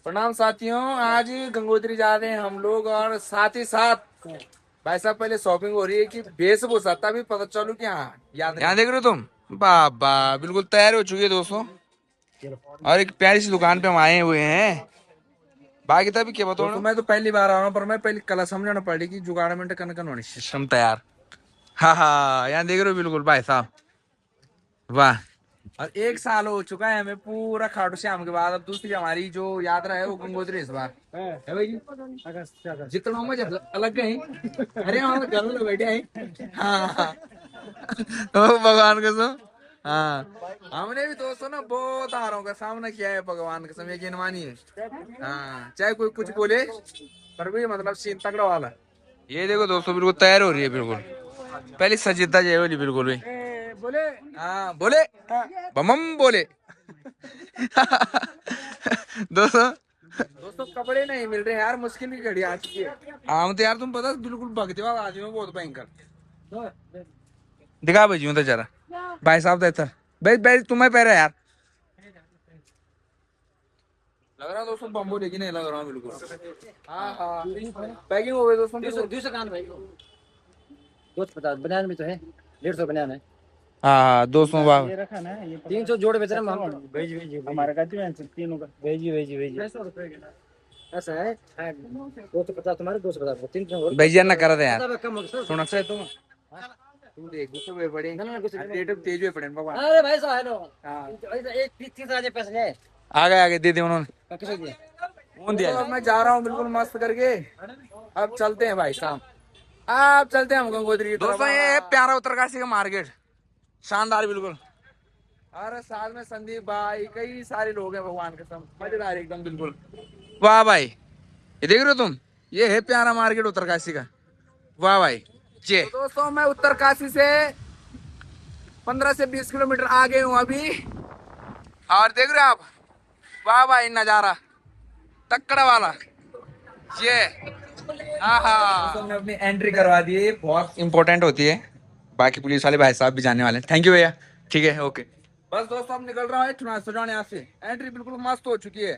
प्रणाम साथियों। आज गंगोत्री जा रहे हैं हम लोग और साथ ही साथ भाई साहब पहले शॉपिंग हो रही है कि वेशभूषा तभी पता चलू कि हाँ याद यहाँ देख रहे हो तुम। बाबा बिल्कुल तैयार हो चुकी है दोस्तों और एक प्यारी सी दुकान पे हम आए हुए हैं। बाकी तभी क्या बताओ मैं तो पहली बार आ रहा हूँ पर मैं पहले कला समझना पड़ी कि जुगाड़मेंट कन कन होनी सिस्टम तैयार। हाँ हाँ यहाँ देख रहे हो बिल्कुल भाई साहब। वाह। और 1 साल हो चुका है हमें पूरा खाटू श्याम के बाद। अब दूसरी हमारी जो यात्रा है वो गंगोत्री इस बार है भाई जी। जितना मजा अलग है। अरे हम घर में बैठे हैं। हाँ हाँ। ओ भगवान कसम। हाँ हमने भी दोस्तों ना बहुत हारों का सामना किया है भगवान कसम यकीन मानिए। हाँ चाहे कोई कुछ बोले पर भी मतलब सीन तगड़ा वाला। ये देखो दोस्तों बिल्कुल तैयार हो रही है बिल्कुल पहले सजिदा जय वाली बिल्कुल भी। बोले हाँ बोले बमम बोले। दोस्तों दोस्तों कपड़े नहीं मिल रहे यार मुश्किल की घड़ी आ चुकी है। आम तो यार तुम पता बिल्कुल भगते वाला आदमी हो बहुत भयंकर। दिखा भाई तो जरा भाई साहब देता भाई भाई तुम्हें पैरा यार लग रहा दोस्तों बम्बू लेकिन नहीं लग रहा बिल्कुल। हाँ हाँ पैकिंग हो गई दोस्तों। 250 कान भाई 250 बनान में तो है 150 बनान है। हाँ 200 बाब ये रखा ना ये 300 जोड़ बेच रहे हैं हम। भेज भेज हमारा कहते हैं तीनों का भेजी भेजी भेजी 600 रुपए का ऐसा है। 250 तुम्हारे 250 300 भैया ना कर दे यार सुन से तुम तू देख गुस्से हुए पड़े ना कुछ रेट तेज हुए पड़े भगवान। अरे भाई साहब हेलो हां एक 30 पैसे ले आगे दे दे उन्होंने किसे दिया कौन दिया। तो मैं जा रहा हूँ बिल्कुल मस्त करके। अब चलते हैं भाई साहब आप चलते हैं हम गंगोत्री दोस्तों। ये है प्यारा उत्तरकाशी का मार्केट शानदार बिल्कुल। अरे साथ में संदीप भाई कई सारे लोग हैं भगवान कसम मजेदार एकदम बिल्कुल। वाह भाई ये देख रहे हो तुम ये है प्यारा मार्केट उत्तरकाशी का। वाह भाई जी तो दोस्तों मैं उत्तरकाशी से 15 से 20 किलोमीटर आगे हूँ अभी और देख रहे हो आप। वाह भाई नजारा तक्कड़ा वाला ये। हाँ हाँ हमने अपनी एंट्री करवा दी है बहुत इंपॉर्टेंट होती है। बाकी पुलिस वाले भाई साहब भी जाने वाले हैं। थैंक यू भैया ठीक है ओके। बस दोस्तों हम निकल रहा है सजाने यहाँ से। एंट्री बिल्कुल मस्त हो चुकी है।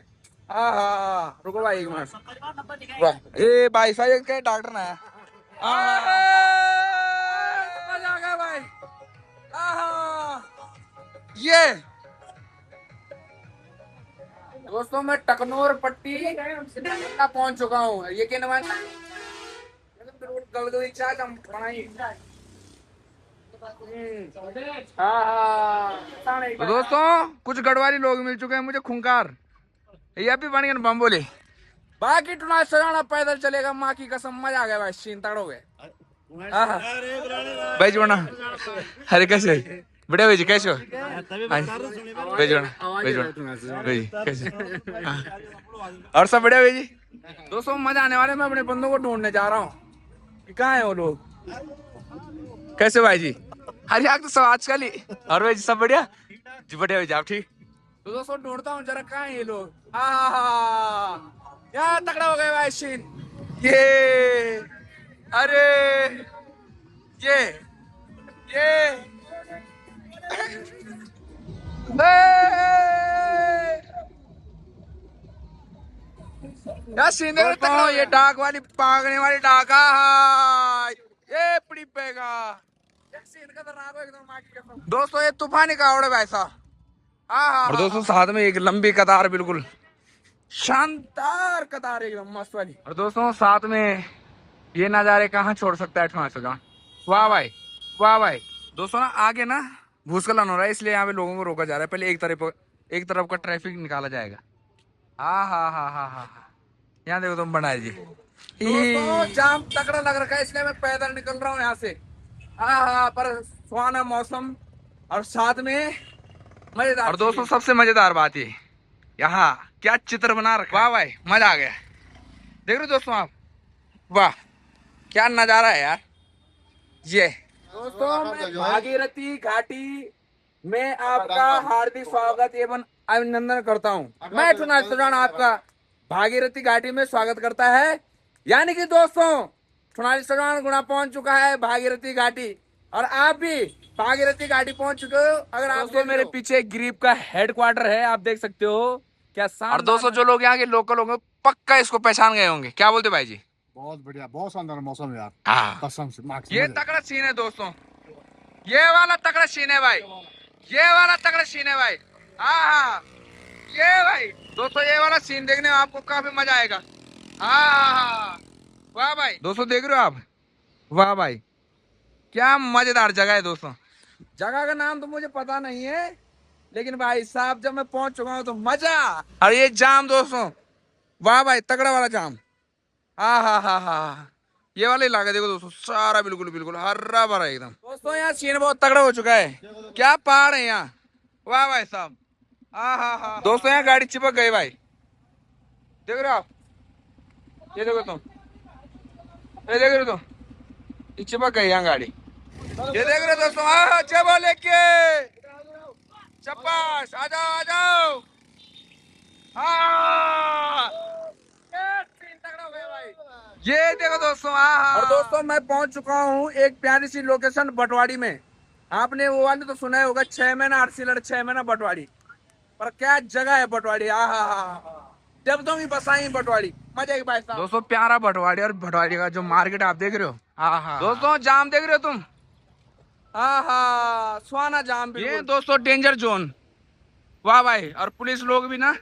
हाँ हाँ हाँ रुको भाई एक मिनट। वाह ए भाई साहब क्या डॉक्टर ना है। मजा आ गया भाई। ये दोस्तों मैं टकनौर पट्टी पहुंच चुका हूँ। ये क्या नाम है गलगली चाय हम बनाई। तो दोस्तों कुछ गढ़वाली लोग मिल चुके हैं मुझे खूंखार ये भी बन गए बम बोले। बाकी टुना सजाना पैदल चलेगा माँ की कसम मजा आ गया भाई सीन तड़ो गए। भाई जोना अरे कैसे बढ़िया भाई जी कैसे हो भाई जोना भाई जोना भाई कैसे और सब बढ़िया भाई जी। दोस्तों मजा आने वाले मैं अपने बंदों को ढूंढने जा रहा हूँ कि कहाँ है वो लोग। कैसे भाई जी अरे यार तो सब आजकल ही और भाई जी सब बढ़िया जी बढ़िया भाई जी आप ठीक। तो दोस्तों ढूंढता हूँ जरा कहाँ है ये लोग। यार तगड़ा हो गया भाई सीन ये। अरे ये यार सीन देख तगड़ा ये डाक वाली पागने वाली डाका ये पड़ी पेगा सीन खतरनाक एकदम। दोस्तों ये तूफानी कावड़ है भाई साहब। हाँ और दोस्तों साथ में एक लंबी कतार बिल्कुल शानदार कतार एकदम मस्त वाली। और दोस्तों साथ में ये नजारे कहाँ छोड़ सकता है ठुना सजा। वाह भाई वाह भाई। दोस्तों ना आगे ना भूस्खलन हो रहा है इसलिए यहाँ पे लोगों को रोका जा रहा है। पहले एक तरफ का ट्रैफिक निकाला जाएगा। हाँ हाँ हाँ हाँ हाँ हाँ यहाँ देखो तुम बनाए जी दोस्तों जाम तगड़ा लग रखा है इसलिए मैं पैदल निकल रहा हूँ यहाँ से। हाँ हाँ पर सुहाना मौसम और साथ में मजेदार। और दोस्तों सबसे मजेदार बात ये यहाँ क्या चित्र बना रखा। वाह भाई मजा आ गया देख रहे हो दोस्तों आप। वाह क्या नजारा है यार ये। दोस्तों मैं भागीरथी घाटी में आपका हार्दिक स्वागत एवं अभिनंदन करता हूँ। मैं चुनाव सजान आपका भागीरथी घाटी में स्वागत करता है। यानी कि दोस्तों चुनाव सजान गुणा पहुंच चुका है भागीरथी घाटी और आप भी भागीरथी घाटी पहुंच चुके हो। अगर आपको मेरे पीछे ग्रीप का हेडक्वार्टर है आप देख सकते हो क्या और दोस्तों जो लोग यहाँ के लोकल होंगे पक्का इसको पहचान गए होंगे। क्या बोलते भाई जी? बहुत बढ़िया, बहुत शानदार मौसम है यार, हाँ कसम से। ये तगड़ा सीन है दोस्तों, ये वाला तगड़ा सीन है भाई, ये वाला तगड़ा सीन है भाई। हाँ हाँ ये भाई दोस्तों, ये वाला सीन देखने में आपको काफी मजा आएगा। हाँ वाह भाई दोस्तों, देख रहे हो आप? वाह भाई क्या मजेदार जगह है दोस्तों। जगह का नाम तो मुझे पता नहीं है, लेकिन भाई साहब जब मैं पहुंच चुका हूँ तो मजा। और ये जाम दोस्तों, वाह भाई तगड़ा वाला जाम। हाँ हाँ हाँ हाँ ये वाला इलाका देखो दोस्तों, सारा बिल्कुल बिल्कुल हरा भरा एकदम। दोस्तों यहाँ सीन बहुत तगड़ा हो चुका है, क्या पहाड़ है यहाँ। वाह भाई साहब, हाँ हाँ हाँ दोस्तों यहाँ गाड़ी चिपक गई भाई, देख रहे हो आप? ये देखो तुम, ये देख रहे हो तुम, ये चिपक गई यहाँ गाड़ी, ये देख रहे हो दोस्तों। हाँ चलो लेके चप्पास आ जाओ आ जाओ। हाँ ये देखो दोस्तों। हाँ और दोस्तों मैं पहुंच चुका हूँ एक प्यारी सी लोकेशन बटवाड़ी में। आपने वो वाले तो सुना ही होगा, 6 महीना आरसीलर 6 महीना बटवाड़ी, पर क्या जगह है बटवाड़ी। हाँ जब तुम ही बसाई बटवाड़ी, मजा की भाई साहब। दोस्तों प्यारा बटवाड़ी, और बटवाड़ी का जो मार्केट आप देख रहे हो। हाँ दोस्तों जाम देख रहे हो तुम। हाँ सुहाना जाम, ये दोस्तों डेंजर जोन। वाह भाई, और पुलिस लोग भी ना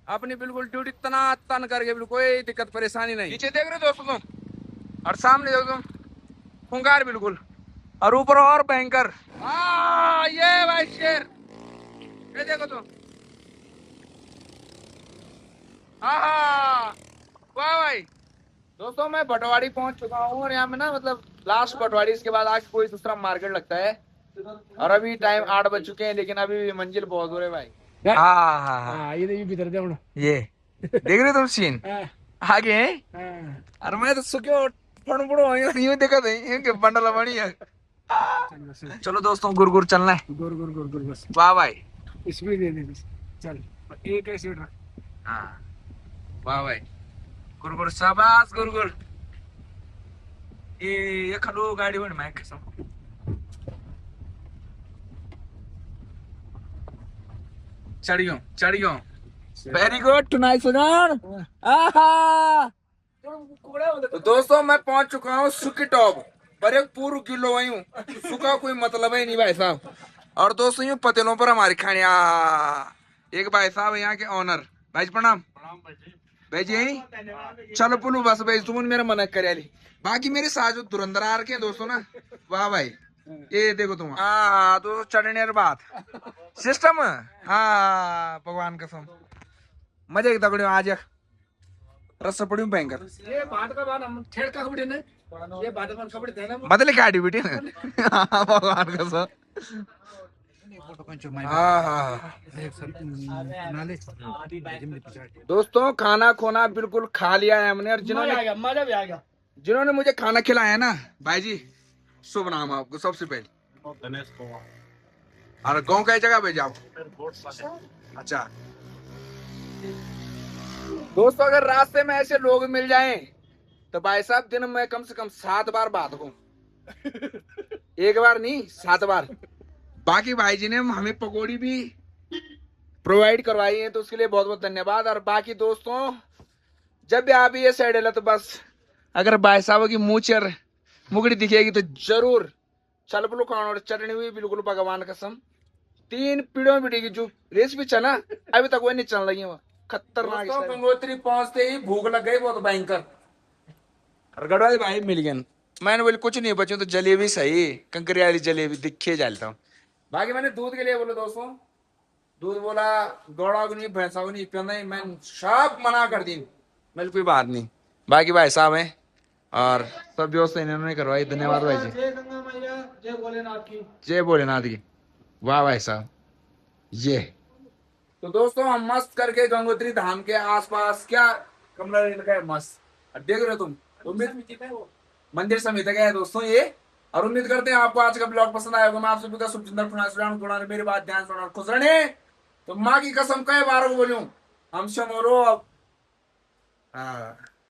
अपनी बिल्कुल ड्यूटी तना तन करके, बिल्कुल कोई दिक्कत परेशानी नहीं। नीचे देख रहे हो दोस्तों तुम, और सामने देखो तुम, खुंगार बिल्कुल, और ऊपर और भयंकर। ये भाई शेर, ये देखो तुम। हाँ वाह भाई दोस्तों, मैं बटवाड़ी पहुंच चुका हूँ, और यहाँ में ना मतलब लास्ट बटवाड़ी, इसके बाद आगे कोई दूसरा मार्केट लगता है। और अभी टाइम 8 बज चुके हैं, लेकिन अभी मंजिल बहुत दूर है भाई। हाँ ये देख रहे तुम सीन आगे है। अरे मैं तो सुखो फड़फड़ो यूं देखा था बंडल बनी है। चलो दोस्तों गुरगुर चलना है। गुर बस। वाह भाई स्पीड दे दे चल, एक ऐसे उठ। हाँ वाह भाई गुरगुर, शाबाश गुरगुर। ये खलो गाड़ी बन मैं कसम। चढ़ियो वेरी गुड नाइस वन। तो दोस्तों मैं पहुंच चुका हूँ सुकी टॉप पर, एक पूर्व किलो वही हूँ, सुखा कोई मतलब ही नहीं भाई साहब। और दोस्तों यूं पतेलों पर हमारी खाने एक भाई साहब यहाँ के ऑनर। भाई जी प्रणाम। भाई जी यही चलो पुलू बस भाई तुम मेरा मन करे। बाकी मेरे साथ जो धुरंधर आ रखे दोस्तों ना, वाह भाई ये देखो तुम। हाँ दोस्तों चढ़ने बात सिस्टम। हाँ भगवान कसम मजे की तगड़े आज रस पड़ी भयंकर। ये बात का बात हम ठेड़ का कपड़े ने, ये बात का कपड़े थे ना मतलब गाड़ी बेटी ना। भगवान कसम। दोस्तों खाना खोना बिल्कुल खा लिया है हमने, और जिन्होंने मुझे खाना खिलाया ना भाई जी, शुभ नाम आपको सबसे पहले। और गाँव का जगह भेजा आप? अच्छा दोस्तों अगर रास्ते में ऐसे लोग मिल जाएं तो भाई साहब दिन में कम से कम 7 बार बात को, एक बार नहीं 7 बार। बाकी भाई जी ने हमें पकौड़ी भी प्रोवाइड करवाई है, तो उसके लिए बहुत बहुत धन्यवाद। और बाकी दोस्तों जब भी आप ये साइड है तो बस अगर भाई साहब की मुँह मुगड़ी दिखेगी तो जरूर चलपलू खाना और चटनी हुई बिल्कुल भगवान कसम 3 पीढ़ियों पीढ़ी की जो रेसिपी चना अभी तक वो नहीं चल रही है खतरनाक। गंगोत्री पहुंचते ही भूख लग गई बहुत भयंकर, और गढ़वाली भाई मिल गए। मैंने बोली कुछ नहीं बच्चों तो जलेबी सही, कंकरी वाली जलेबी दिखे जालता हूँ। बाकी मैंने दूध के लिए बोला दोस्तों, दूध बोला गौड़ा को नहीं भैंसा को नहीं पीना, मैं सब मना कर दी, मेरी कोई बात नहीं। बाकी भाई साहब है और सब व्यवस्था इन्होंने करवाई, धन्यवाद भाई जी। जय भोलेनाथ की, जय भोलेनाथ की। वाह भाई साहब ये तो दोस्तों हम मस्त करके गंगोत्री धाम के आसपास क्या कमरा लेने है मस्त। देख रहे हो तुम मंदिर समिति का है दोस्तों ये। और उम्मीद करते हैं आपको आज का ब्लॉग पसंद आया होगा। मैं आप सभी का सुखचिंतन मेरी बात ध्यान सुना खुश रहने, तो माँ की कसम कई बार बोलूं हम शमोरो अब।